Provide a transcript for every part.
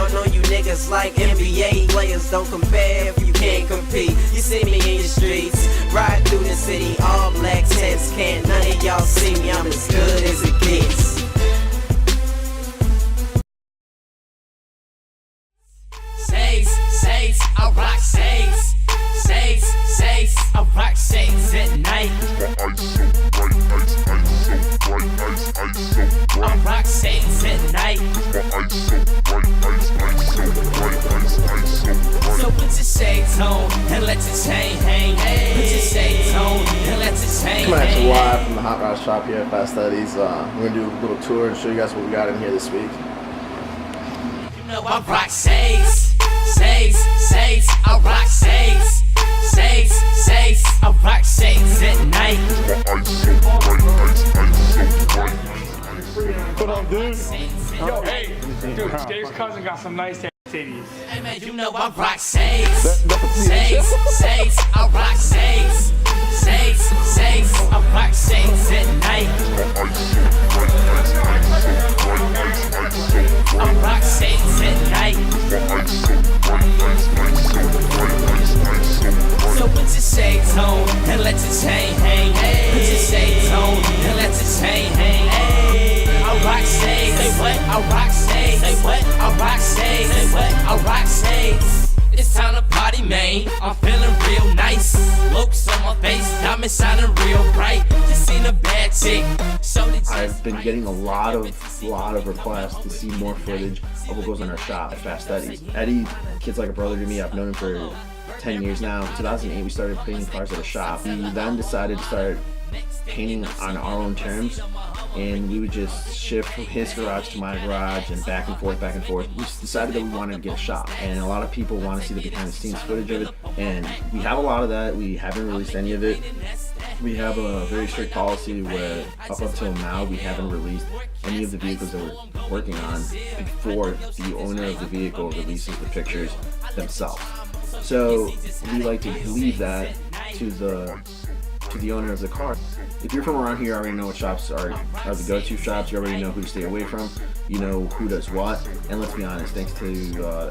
down on you niggas like NBA players. Don't compare if you can't compete. You see me in the streets, ride through the city, all black tents. Can't none of y'all see me, I'm as good as it gets. Shades, I rock shades. Shades, I rock shades at night. I rock shades at night. So put your shades on and let your chain hang. Put your shades on and let your chain hang. Coming at you live from the Hot Rod shop here at Fast Studies. We're gonna do a little tour and show you guys what we got in here this week. You know I rock shades. Shades, I rock shades. Shades, I rock shades at night. What up, dude? Yo, hey, dude, Dave's cousin got some nice titties. Hey man, you know I rock shades. Shades, I rock shades. Shades, I rock shades at night. I rock shades at night. So put your shades on and let your chain hang. Put your shades on and let your chain hang. I rock shades. Say what? I rock shades. Say what? I rock shades. Say what? I rock shades. It's time to party, man. I'm feeling real nice. Looks on my face, diamonds shining real bright. Just seen a bad chick. I've been getting a lot of requests to see more footage of what goes on our shop at Fast Studies. Eddie, kid's like a brother to me. I've known him for 10 years now. In 2008, we started painting cars at a shop. We then decided to start painting on our own terms, and we would just shift from his garage to my garage and back and forth. We just decided that we wanted to get a shop, and a lot of people want to see the behind the scenes footage of it, and we have a lot of that. We haven't released any of it. We have a very strict policy where up until now we haven't released any of the vehicles that we're working on before the owner of the vehicle releases the pictures themselves. So we like to leave that to the owner of the car. If you're from around here, you already know what shops are the go-to shops. You already know who to stay away from. You know who does what. And let's be honest, thanks to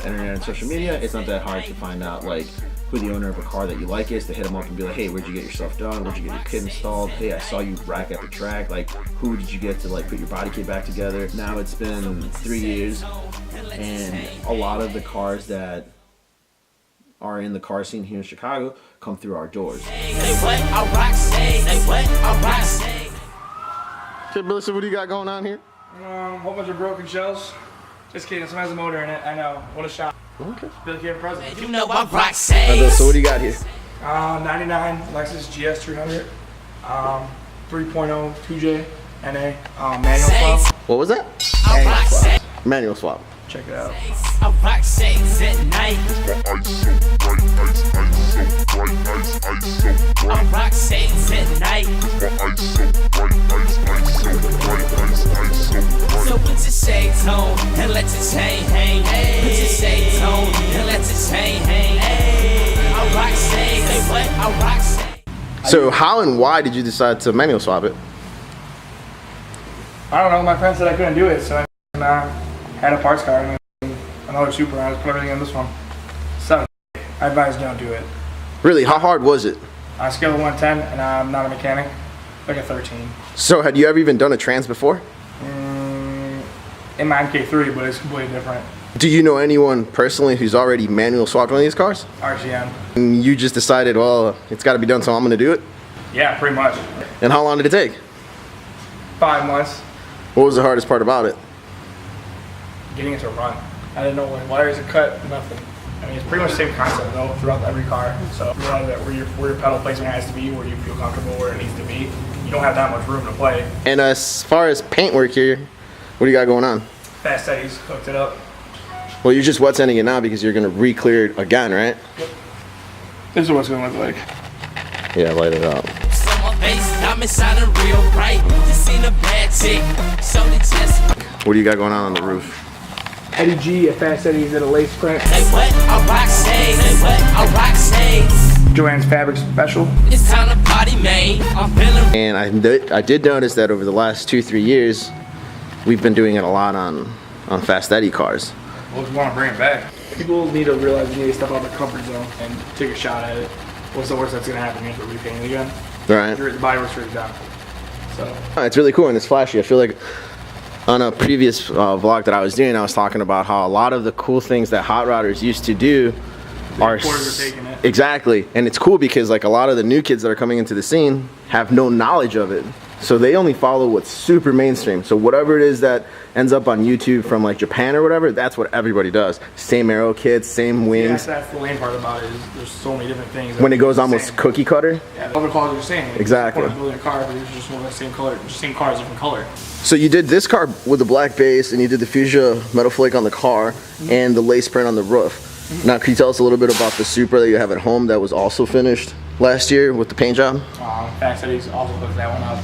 internet and social media, it's not that hard to find out like who the owner of a car that you like is, to hit them up and be like, hey, where'd you get your stuff done? Where'd you get your kit installed? Hey, I saw you rack at the track. Like, who did you get to like put your body kit back together? Now it's been 3 years, and a lot of the cars that are in the car scene here in Chicago come through our doors. Okay, Billy, so what do you got going on here? A whole bunch of broken shells. Just kidding, some has a motor in it. I know. What a shot. Okay. Billy Kid present. You know I rock shades. So what do you got here? 99 Lexus GS300, 3.0 2J NA, manual swap. What was that? Manual swap. Manual swap. Check it out. I rock shades at night. I rock shades at night. So put your shades on and let your chain hang. Put your shades on and let your chain hang. I rock shades. Say what? I rock shades. So how and why did you decide to manual swap it? I don't know. My friend said I couldn't do it, so I had a parts car and another Super. I just put everything in this one. 7. I advise don't do it. Really? How hard was it? On a scale of 1 to 10, and I'm not a mechanic, like a 13. So had you ever even done a trans before? In my MK3, but it's completely different. Do you know anyone personally who's already manual swapped one of these cars? RCN. And you just decided, well, it's got to be done, so I'm going to do it? Yeah, pretty much. And how long did it take? 5 months. What was the hardest part about it? Getting it to run. I didn't know when wires are cut, nothing. I mean, it's pretty much the same concept though throughout every car. So you know that where your pedal placement has to be, where you feel comfortable, where it needs to be. You don't have that much room to play. And as far as paint work here, what do you got going on? Fast Studies hooked it up. Well, you're just wet sanding it now because you're going to re-clear it again, right? Yep. This is what it's going to look like. Yeah, light it up. What do you got going on the roof? Eddie G at Fast Studies at a lace print. Joanne's Fabric Special. It's time to party, man. I'm feeling. And I did notice that over the last 2-3 years, we've been doing it a lot on Fast Eddie cars. Well, we want to bring it back. People need to realize they need to step out of their comfort zone and take a shot at it. What's the worst that's going to happen? You have to repaint it again. Right. The body works pretty done. So. It's really cool and it's flashy. I feel like on a previous vlog that I was doing, I was talking about how a lot of the cool things that hot rodders used to do are taking it. Exactly, and it's cool because like a lot of the new kids that are coming into the scene have no knowledge of it, so they only follow what's super mainstream. So whatever it is that ends up on YouTube from like Japan or whatever, that's what everybody does. Same arrow kits, same wings. Yeah, that's the lame part about it, is there's so many different things. When it goes almost cookie cutter. Yeah, the other cars are the same. Exactly. Building a car, but it's just one of the same color, just same cars, different color. So you did this car with the black base, and you did the fuchsia metal flake on the car, and the lace print on the roof. Now, can you tell us a little bit about the Supra that you have at home that was also finished last year with the paint job? Fast Cities also hooked that one up.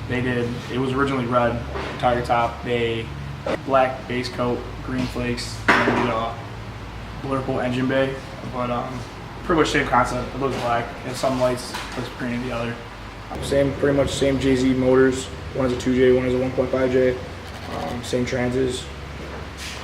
They did, it was originally red, target top. They black base coat, green flakes, and did a blurple engine bay. But pretty much same concept. It looks black, and some lights, looks green in the other. Pretty much same JZ motors. One is a 2J, one is a 1.5J. Same transes.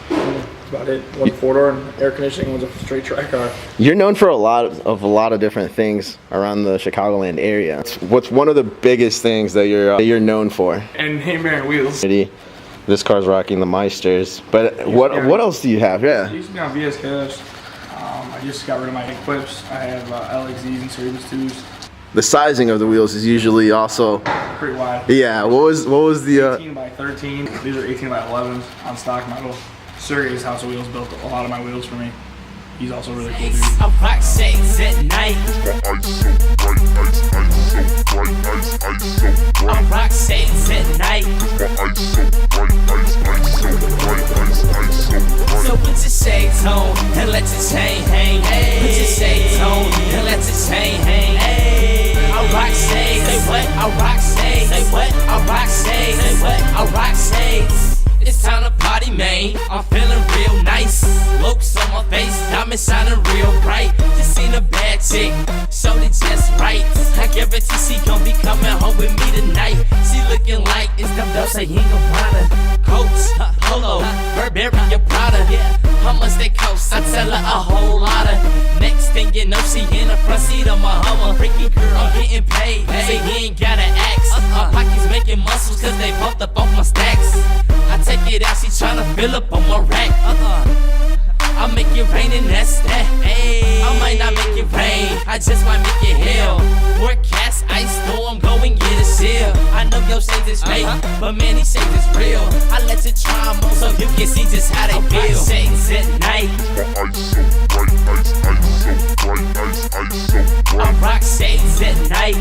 That's about it. One's a 4-door and air conditioning, one's a straight track car. You're known for a lot of different things around the Chicagoland area. What's one of the biggest things that you're known for? And name, brand, wheels. This car's rocking the Meisters. But what else do you have? Yeah. I used to be on VS Cash. I just got rid of my Eclipse. I have LXZs and Service 2s. The sizing of the wheels is usually also pretty wide. Yeah. What was the 18 by 13. These are 18 by 11s on stock model. Sergey's House of Wheels built a lot of my wheels for me. He's also really cool dude. I rock shades at night. I rock shades at night. So put your shades on and let your chain hang. Put your shades on and let your chain hang. I rock shades. Say what? I rock shades. Say what? I rock shades. Say what? I rock shades. It's time to party, man. I'm feeling real nice. Looks on my face, diamonds shining real bright. Just seen a bad chick, showed it just right. I guarantee she gon' be coming home with me tonight. She looking like it's them Dolce & Gabbana Coach, Polo, Burberry, Prada. How much they cost? I tell her a whole lot of. Next thing you know, she in the front seat of my Hummer. Freaky girl, I'm getting paid. Say he ain't gotta ask. My pockets making muscles 'cause they bumped up off my stacks. I take it out, she tryna fill up on my rack. I make it rain and that's that. I might not make it rain, I just might make it hell. Forecast ice storm, go and get a shell. I know your shades is fake, but man, these shades is real. I let you try them on so you can see just how they feel. Shades at night. I rock shades at night.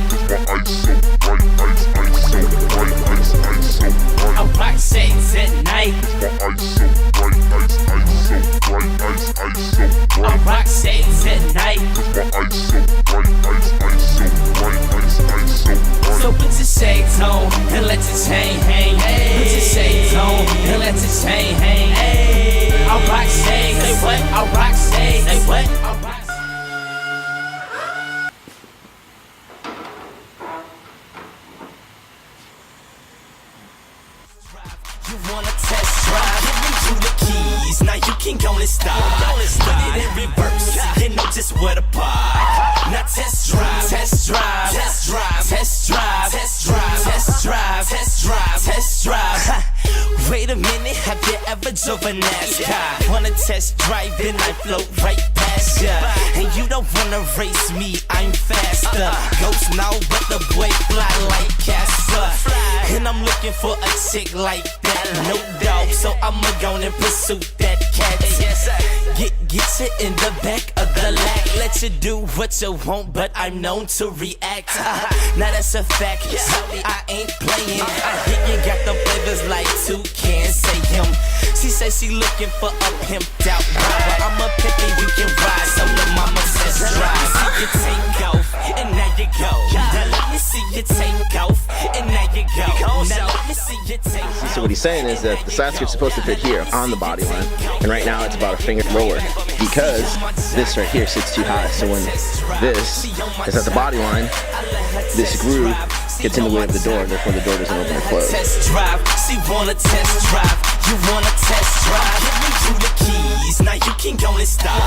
I rock shades at night. I rock shades at night. So put your shades on and let your chain hang. Put your shades on and let your chain hang. I rock shades. Say what? I rock shades. Say what? I rock shades. You wanna test drive? Give you the keys. Now you can go and stop. Put it in reverse. You know just where to park. Now test drive. Test drive. Test drive. Test drive. Test drive. Test drive. Test drive. Test drive. Wait a minute, have you ever drove a NASCAR? Wanna test drive and I float right past ya. And you don't wanna race me, I'm faster. Ghost now, but the boy fly like Casper. And I'm looking for a chick like that, no doubt. So I'ma go and pursue that cat. Get you in the back of the lag. Let you do what you want, but I'm known to react. Now that's a fact, I ain't playing. I hear you got the flavors like two cans, say him. She says she looking for a pimped out ride. I'm a pimp and you can ride, so the mama says drive. See you take off, and now you go. Now let me see you take off, and now you go. Now let me see you take off. So what he's saying is that the Sasquatch's supposed to fit here on the body line, and right now it's about a finger lower because this right here sits too high. So when this is at the body line, this groove gets in the way of the door, therefore the door doesn't open or close. Test drive, she wanna test drive. You wanna test drive. King on his style.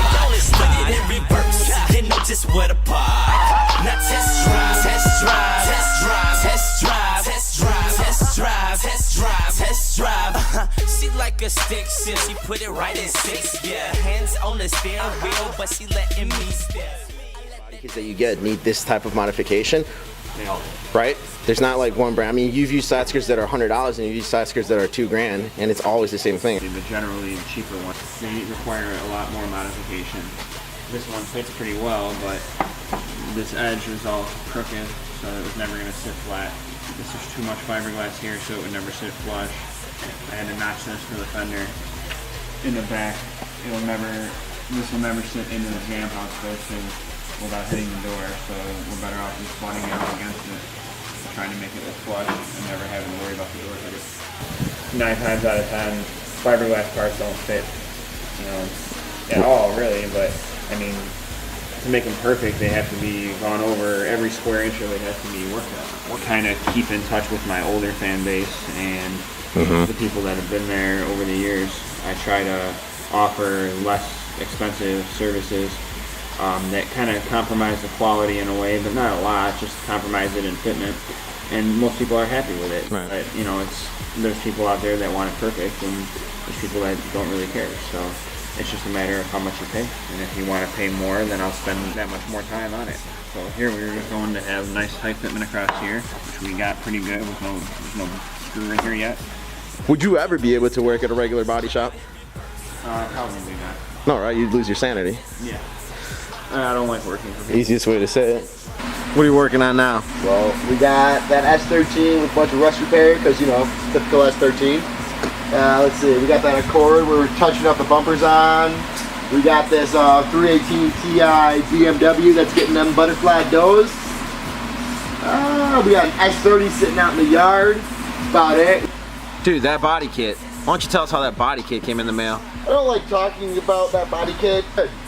Put it in reverse, you know just where to park. Now test drive, test drive, test drive, test drive, test drive, test drive, test drive, test drive. She like a stick shift, she put it right in six. Yeah, hands on the steering wheel, but she letting me steer. Kids that you get need this type of modification, right? There's not like one brand. I mean, you've used side skirts that are $100 and you've used side skirts that are $2,000, and it's always the same thing. The generally cheaper ones, they require a lot more modification. This one fits pretty well, but this edge was all crooked, so it was never going to sit flat. This was too much fiberglass here, so it would never sit flush. I had to notch this for the fender in the back. This will never sit into the jam house posting without hitting the door, so we're better off just butting it up against it, trying to make it look flush and never having to worry about the door hitter. 9 times out of 10, fiberglass parts don't fit, at all really, but I mean, to make them perfect, they have to be gone over. Every square inch of it has to be worked on. We'll kind of keep in touch with my older fan base and the people that have been there over the years. I try to offer less expensive services that kind of compromise the quality in a way, but not a lot, just compromise it in fitment. And most people are happy with it. Right. But, there's people out there that want it perfect, and there's people that don't really care. So it's just a matter of how much you pay. And if you want to pay more, then I'll spend that much more time on it. So here we were just going to have nice tight fitment across here, which we got pretty good with there's no screw in here yet. Would you ever be able to work at a regular body shop? Probably not. No, right? You'd lose your sanity. Yeah. I don't like working for people. Easiest way to say it. What are you working on now? Well, we got that S13 with a bunch of rust repair because, typical S13. Let's see, we got that Accord where we're touching up the bumpers on. We got this 318 Ti BMW that's getting them butterfly doors. We got an S30 sitting out in the yard. That's about it. Dude, that body kit. Why don't you tell us how that body kit came in the mail? I don't like talking about that body kit.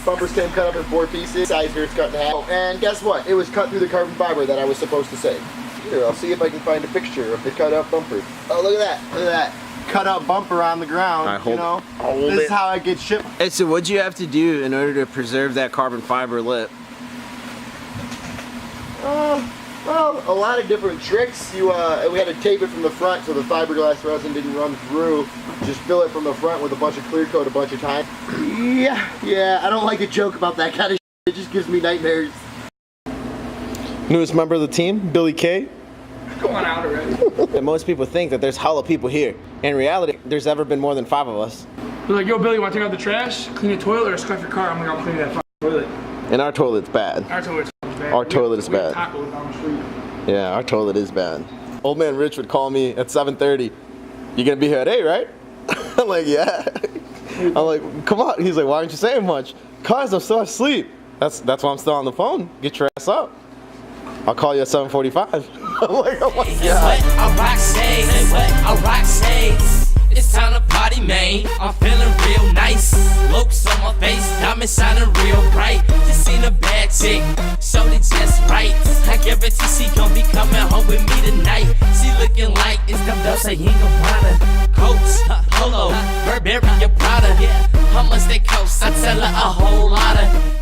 Bumpers came cut up in 4 pieces. Side skirts cut in half. Oh, and guess what? It was cut through the carbon fiber that I was supposed to say. Here, I'll see if I can find a picture of the cut up bumper. Oh, look at that. Look at that. Cut up bumper on the ground. This is how I get shipped. Hey, so what'd you have to do in order to preserve that carbon fiber lip? Well, a lot of different tricks. We had to tape it from the front so the fiberglass resin didn't run through. Just fill it from the front with a bunch of clear coat a bunch of times. Yeah, I don't like to joke about that kind of shit. It just gives me nightmares. Newest member of the team, Billy K. Come on out already. And most people think that there's hella people here. In reality, there's ever been more than 5 of us. They're like, yo, Billy, want to take out the trash, clean the toilet, or scuff your car? I'm like, I'll clean that fucking toilet. And our toilet's bad. Our toilet's bad. Our toilet is bad. Tacos down the street. Yeah, our toilet is bad. Old man Rich would call me at 7:30. You gonna be here at 8, right? I'm like, yeah. I'm like, come on. He's like, why aren't you saying much? Cause I'm still asleep. That's why I'm still on the phone. Get your ass up. I'll call you at 7:45. I'm like, oh my god. I rock say, I rock say. It's time to party, man. I'm feeling real nice. Looks on my face, diamonds shining real bright. Just seen a bad chick, showed it just right. I guarantee she gon' be coming home with me tonight. She looking like it's them Dolce & Gabbana coats, Polo, Burberry, and Prada. How much they cost? I tell her a whole lot of.